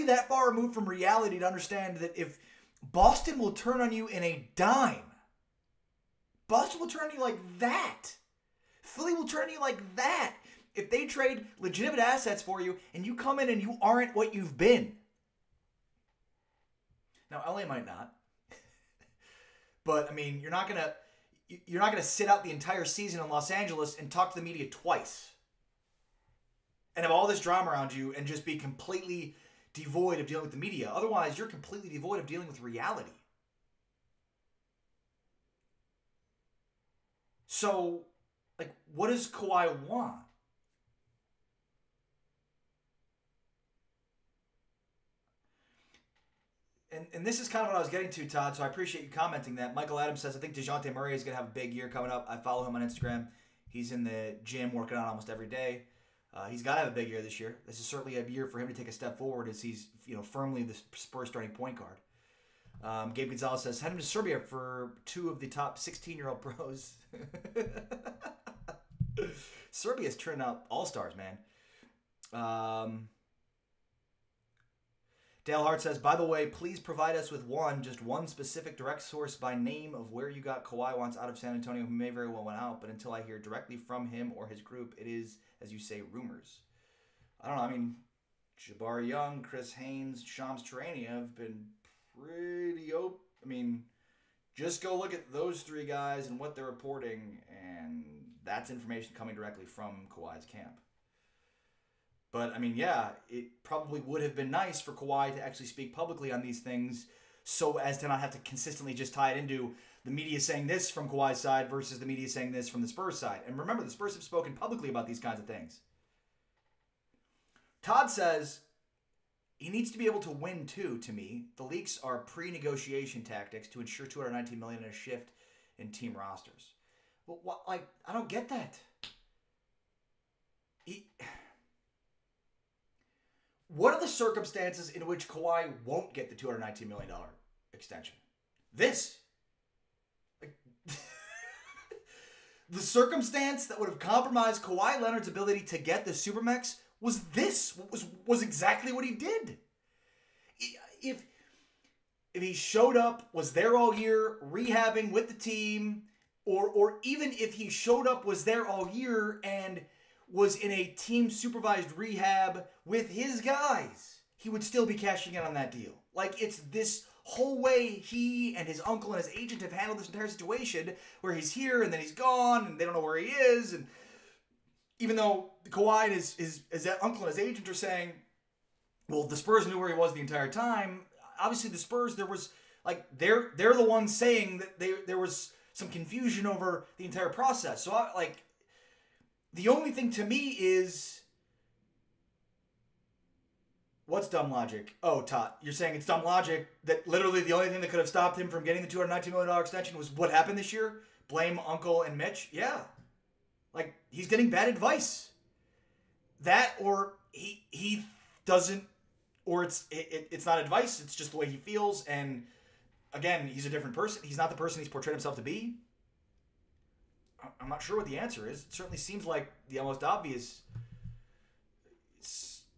Speaker 1: that far removed from reality to understand that if Boston will turn on you in a dime, Boston will turn on you like that. Philly will turn on you like that. If they trade legitimate assets for you and you come in and you aren't what you've been. Now, LA might not. But, I mean, you're not gonna sit out the entire season in Los Angeles and talk to the media twice. And have all this drama around you and just be completely devoid of dealing with the media. Otherwise, you're completely devoid of dealing with reality. So, like, what does Kawhi want? and this is kind of what I was getting to, Todd, so I appreciate you commenting that. Michael Adams says, I think DeJounte Murray is going to have a big year coming up. I follow him on Instagram. He's in the gym working out almost every day. He's got to have a big year this year. This is certainly a year for him to take a step forward as he's firmly the Spurs starting point guard. Gabe Gonzalez says, head him to Serbia for 2 of the top 16-year-old pros. Serbia's turning out all-stars, man. Dale Hart says, by the way, please provide us with just one specific direct source by name of where you got Kawhi wants out of San Antonio, who may very well went out, but until I hear directly from him or his group, it is, as you say, rumors. I don't know. I mean, Jabari Young, Chris Haynes, Shams Charania have been pretty open. I mean, just go look at those 3 guys and what they're reporting, and that's information coming directly from Kawhi's camp. But, I mean, yeah, it probably would have been nice for Kawhi to actually speak publicly on these things so as to not have to consistently just tie it into the media saying this from Kawhi's side versus the media saying this from the Spurs side. And remember, the Spurs have spoken publicly about these kinds of things. Todd says, he needs to be able to win, too, to me. The leaks are pre-negotiation tactics to ensure $219 million in a shift in team rosters. But, I don't get that. What are the circumstances in which Kawhi won't get the $219 million extension? This. The circumstance that would have compromised Kawhi Leonard's ability to get the Supermax was this. Was exactly what he did. If he showed up, was there all year, rehabbing with the team, or even if he showed up, was there all year, and was in a team-supervised rehab with his guys, he would still be cashing in on that deal. Like, it's this whole way he and his uncle and his agent have handled this entire situation, where he's here and then he's gone and they don't know where he is. And even though Kawhi and his uncle and his agent are saying, well, the Spurs knew where he was the entire time, obviously the Spurs, there was, they're the ones saying that there was some confusion over the entire process. So, the only thing to me is, what's dumb logic? Oh, Todd, you're saying it's dumb logic that literally the only thing that could have stopped him from getting the $219 million extension was what happened this year? Blame Uncle and Mitch? Yeah. He's getting bad advice. That, or he doesn't, or it's not advice, it's just the way he feels, and again, he's a different person. He's not the person he's portrayed himself to be. I'm not sure what the answer is. It certainly seems like the most obvious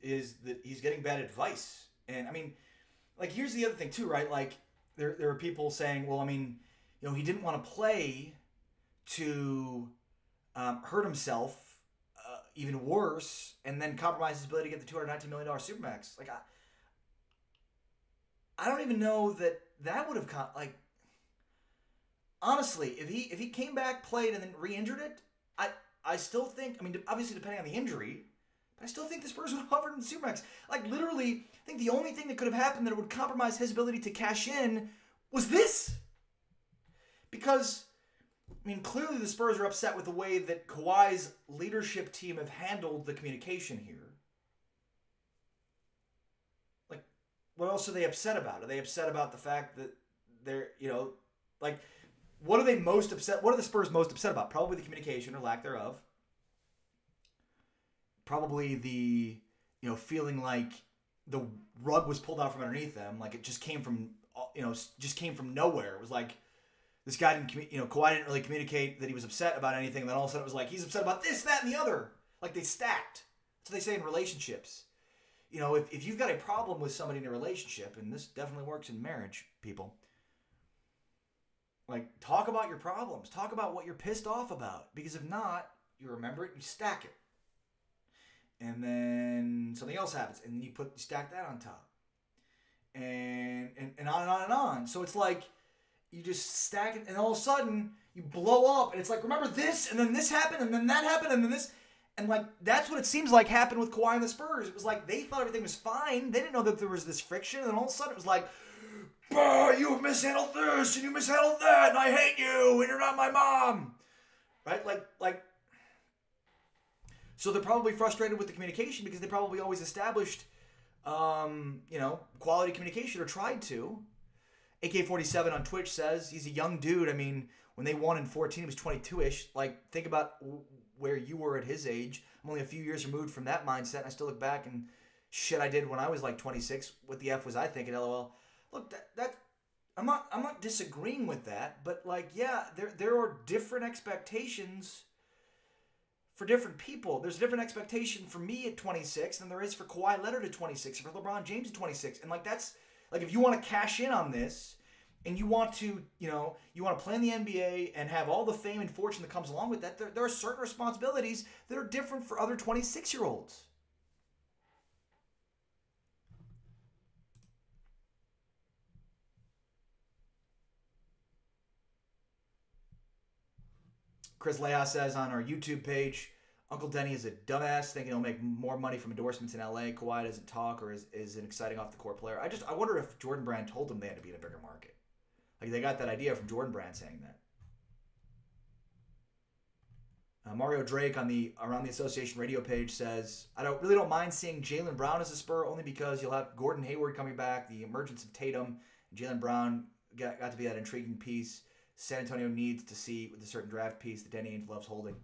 Speaker 1: is that he's getting bad advice. And, I mean, here's the other thing, too, right? There are people saying, well, I mean, he didn't want to play to hurt himself even worse and then compromise his ability to get the $219 million Supermax. I don't even know that would have honestly, if he came back, played, and then re-injured it, I still think, I mean, obviously depending on the injury, but I still think the Spurs would have offered him the Supermax. Literally, I think the only thing that could have happened that would compromise his ability to cash in was this. Because, I mean, clearly the Spurs are upset with the way that Kawhi's leadership team have handled the communication here. What else are they upset about? Are they upset about the fact that they're, what are they most upset? What are the Spurs most upset about? Probably the communication or lack thereof. Probably the, feeling like the rug was pulled out from underneath them. It just came from, nowhere. It was like, this guy didn't, Kawhi didn't really communicate that he was upset about anything. And then all of a sudden it was like, he's upset about this, that, and the other. They stacked. That's what they say in relationships. If you've got a problem with somebody in a relationship, and this definitely works in marriage, people, talk about your problems. Talk about what you're pissed off about. Because if not, you remember it, you stack it. And then something else happens, and you stack that on top. And on and on and on. So it's you just stack it, and all of a sudden, you blow up, and it's remember this, and then this happened, and then that happened, and then this. And, that's what it seems like happened with Kawhi and the Spurs. It was they thought everything was fine. They didn't know that there was this friction. And all of a sudden, it was bah, you mishandled this, and you mishandled that, and I hate you, and you're not my mom. Right? So they're probably frustrated with the communication because they probably always established quality communication or tried to. AK-47 on Twitch says he's a young dude. I mean, when they won in 14, he was 22-ish. Like, think about where you were at his age. I'm only a few years removed from that mindset, and I still look back and shit I did when I was like 26. What the F was I thinking? LOL. Look, that I'm not disagreeing with that, but like, yeah, there are different expectations for different people. There's a different expectation for me at 26 than there is for Kawhi Leonard at 26, or for LeBron James at 26, and like that's. Like, if you want to cash in on this and you want to, you want to play in the NBA and have all the fame and fortune that comes along with that, there are certain responsibilities that are different for other 26-year-olds. Chris Leah says on our YouTube page, Uncle Denny is a dumbass thinking he'll make more money from endorsements in LA. Kawhi doesn't talk or is an exciting off the court player. I wonder if Jordan Brand told them they had to be in a bigger market. Like, they got that idea from Jordan Brand saying that. Mario Drake on the Around the Association radio page says, I don't mind seeing Jaylen Brown as a Spur only because you'll have Gordon Hayward coming back, the emergence of Tatum, Jaylen Brown got to be that intriguing piece San Antonio needs to see with a certain draft piece that Danny Ainge loves holding.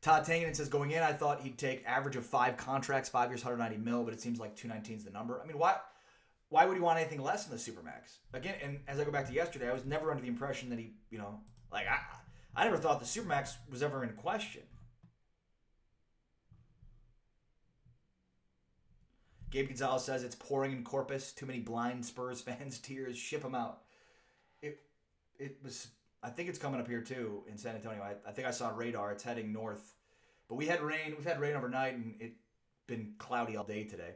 Speaker 1: Todd Tangen says, going in, I thought he'd take average of 5 contracts, 5 years, 190 mil, but it seems like 219 is the number. I mean, why would he want anything less than the Supermax? Again, and as I go back to yesterday, I was never under the impression that he, I never thought the Supermax was ever in question. Gabe Gonzalez says, it's pouring in Corpus. Too many blind Spurs fans. Tears. Ship them out. It was... I think it's coming up here too in San Antonio. I think I saw radar. It's heading north. But we had rain. We've had rain overnight, and it's been cloudy all day today.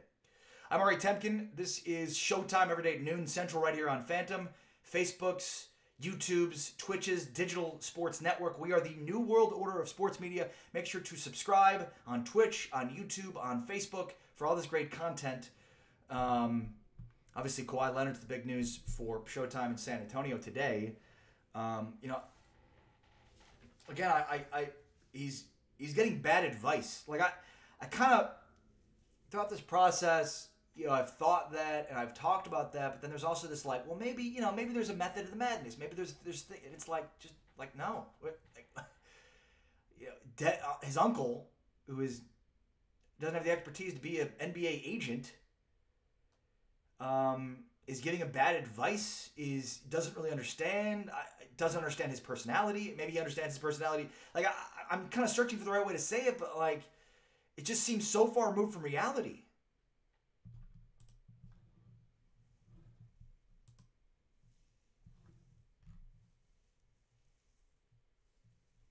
Speaker 1: I'm Ari Temkin. This is Showtime every day at noon Central right here on Phantom, Facebook's, YouTube's, Twitch's, Digital Sports Network. We are the new world order of sports media. Make sure to subscribe on Twitch, on YouTube, on Facebook for all this great content. Obviously, Kawhi Leonard's the big news for Showtime in San Antonio today. Again, he's getting bad advice. Like I kind of throughout this process, I've thought that and I've talked about that, but then there's also this like, well, maybe there's a method to the madness. Maybe there's and it's like just like no, his uncle who doesn't have the expertise to be an NBA agent. Is giving him bad advice, doesn't really understand, doesn't understand his personality. Maybe he understands his personality. Like, I'm kind of searching for the right way to say it, but, like, it just seems so far removed from reality.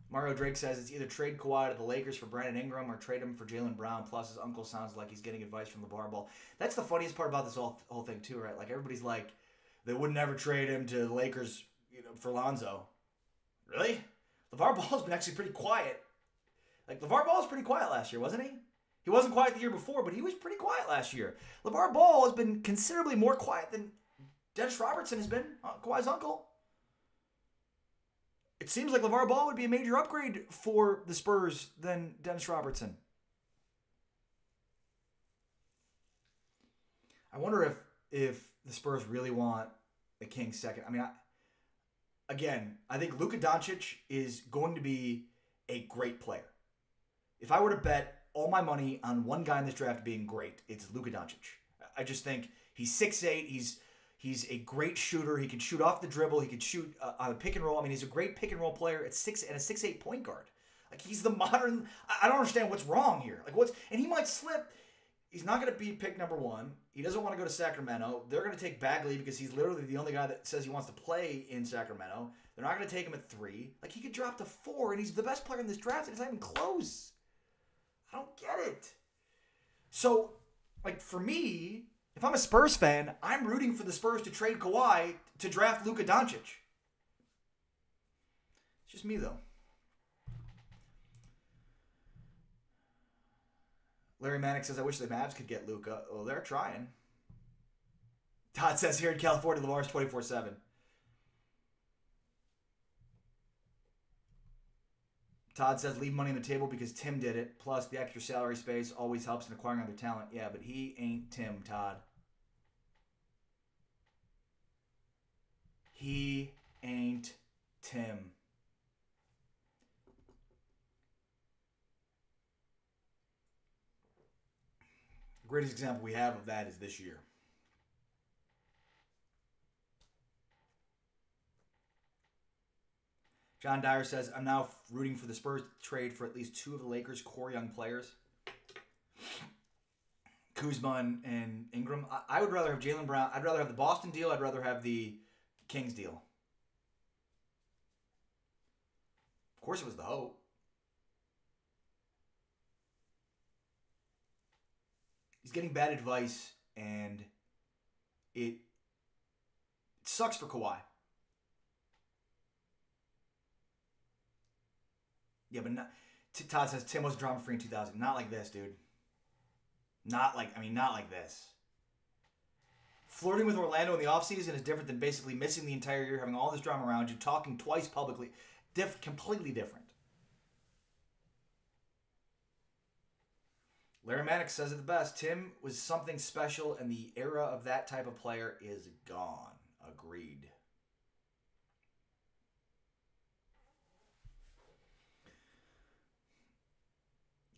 Speaker 1: Mario Drake says it's either trade Kawhi to the Lakers for Brandon Ingram or trade him for Jaylen Brown. Plus, his uncle sounds like he's getting advice from LeVar Ball. That's the funniest part about this whole thing, too, right? Like, everybody's like, they would never trade him to the Lakers for Lonzo. Really? LeVar Ball's been actually pretty quiet. Like, LeVar Ball was pretty quiet last year, wasn't he? He wasn't quiet the year before, but he was pretty quiet last year. LeVar Ball has been considerably more quiet than Dennis Robertson has been, Kawhi's uncle. It seems like LeVar Ball would be a major upgrade for the Spurs than Dennis Robertson. I wonder if the Spurs really want the Kings second. I mean, I think Luka Doncic is going to be a great player. If I were to bet all my money on one guy in this draft being great, it's Luka Doncic. I just think he's 6'8". He's a great shooter. He can shoot off the dribble. He can shoot on a pick and roll. I mean, he's a great pick and roll player at 6 and a 6'8" point guard. Like, he's the modern. I don't understand what's wrong here. And he might slip. He's not going to be pick number 1. He doesn't want to go to Sacramento. They're going to take Bagley because he's literally the only guy that says he wants to play in Sacramento. They're not going to take him at 3. Like, he could drop to 4, and he's the best player in this draft, and it's not even close. I don't get it. So, like, for me, if I'm a Spurs fan, I'm rooting for the Spurs to trade Kawhi to draft Luka Doncic. It's just me, though. Larry Manick says, I wish the Mavs could get Luka. Well, they're trying. Todd says, here in California, LeVar's 24/7. Todd says leave money on the table because Tim did it. Plus, the extra salary space always helps in acquiring other talent. Yeah, but he ain't Tim, Todd. He ain't Tim. The greatest example we have of that is this year. John Dyer says, I'm now rooting for the Spurs to trade for at least two of the Lakers' core young players. Kuzma and Ingram. I would rather have Jaylen Brown. I'd rather have the Boston deal. I'd rather have the Kings deal. Of course it was the hope. He's getting bad advice, and it sucks for Kawhi. Yeah, but not, Todd says Tim was drama-free in 2000. Not like this, dude. Not like this. Flirting with Orlando in the offseason is different than basically missing the entire year, having all this drama around you, talking twice publicly. Completely different. Larry Mannix says it the best. Tim was something special, and the era of that type of player is gone. Agreed.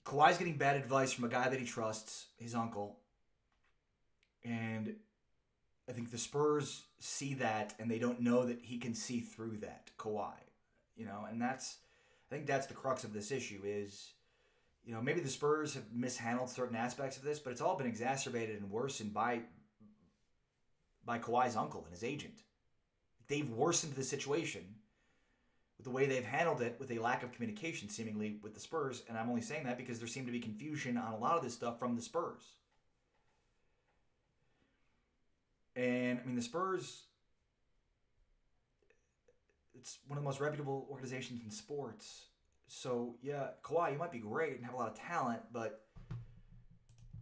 Speaker 1: Kawhi's getting bad advice from a guy that he trusts, his uncle. And I think the Spurs see that, and they don't know that he can see through that, Kawhi. And I think that's the crux of this issue is, maybe the Spurs have mishandled certain aspects of this, but it's all been exacerbated and worsened by Kawhi's uncle and his agent. They've worsened the situation with the way they've handled it with a lack of communication, seemingly, with the Spurs. And I'm only saying that because there seemed to be confusion on a lot of this stuff from the Spurs. And, the Spurs, it's one of the most reputable organizations in sports. So, yeah, Kawhi, you might be great and have a lot of talent, but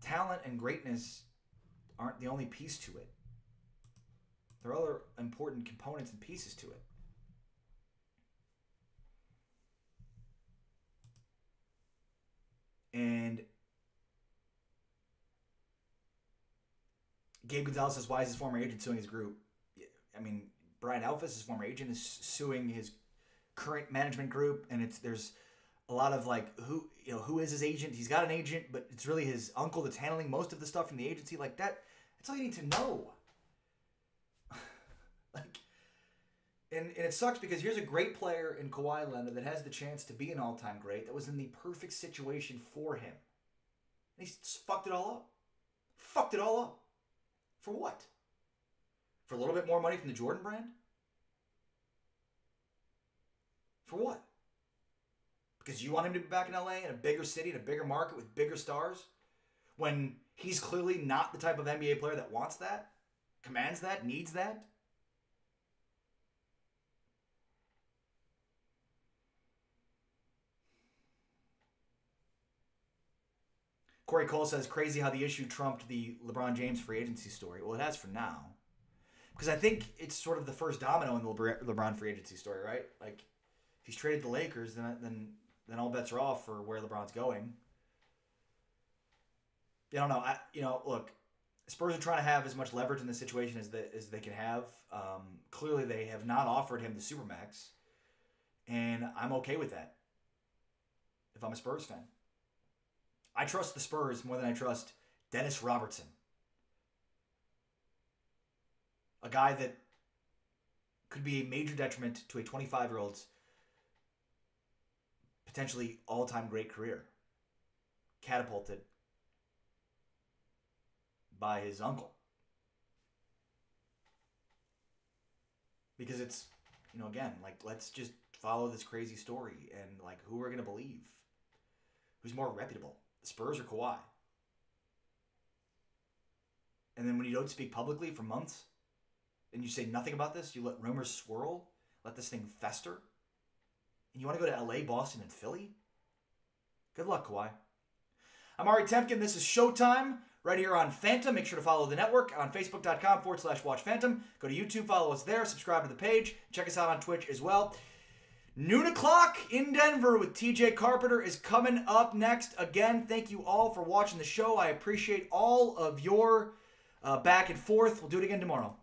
Speaker 1: talent and greatness aren't the only piece to it. There are other important components and pieces to it. And Gabe Gonzalez says, why is his former agent suing his group? Brian Alphys, his former agent, is suing his current management group, and there's a lot of who is his agent? He's got an agent, but it's really his uncle that's handling most of the stuff from the agency. Like that, that's all you need to know. And it sucks because here's a great player in Kawhi Leonard that has the chance to be an all-time great that was in the perfect situation for him. And he's fucked it all up. Fucked it all up. For what? For a little bit more money from the Jordan brand? For what? Because you want him to be back in LA in a bigger city, in a bigger market with bigger stars? When he's clearly not the type of NBA player that wants that, commands that, needs that? Corey Cole says, crazy how the issue trumped the LeBron James free agency story. Well, it has for now. Because I think it's sort of the first domino in the LeBron free agency story, right? Like, if he's traded the Lakers, then all bets are off for where LeBron's going. I don't know. Look, Spurs are trying to have as much leverage in this situation as they can have. Clearly, they have not offered him the Supermax. And I'm okay with that if I'm a Spurs fan. I trust the Spurs more than I trust Dennis Robertson. A guy that could be a major detriment to a 25-year-old's potentially all-time great career. Catapulted by his uncle. Because it's, again, let's just follow this crazy story and, who we're going to believe. Who's more reputable? The Spurs or Kawhi? And then when you don't speak publicly for months, and you say nothing about this, you let rumors swirl, let this thing fester, and you want to go to LA, Boston, and Philly? Good luck, Kawhi. I'm Ari Temkin. This is Showtime right here on Phantom. Make sure to follow the network on Facebook.com/WatchPhantom. Go to YouTube, follow us there, subscribe to the page, check us out on Twitch as well. Noon o'clock in Denver with TJ Carpenter is coming up next. Again, thank you all for watching the show. I appreciate all of your back and forth. We'll do it again tomorrow.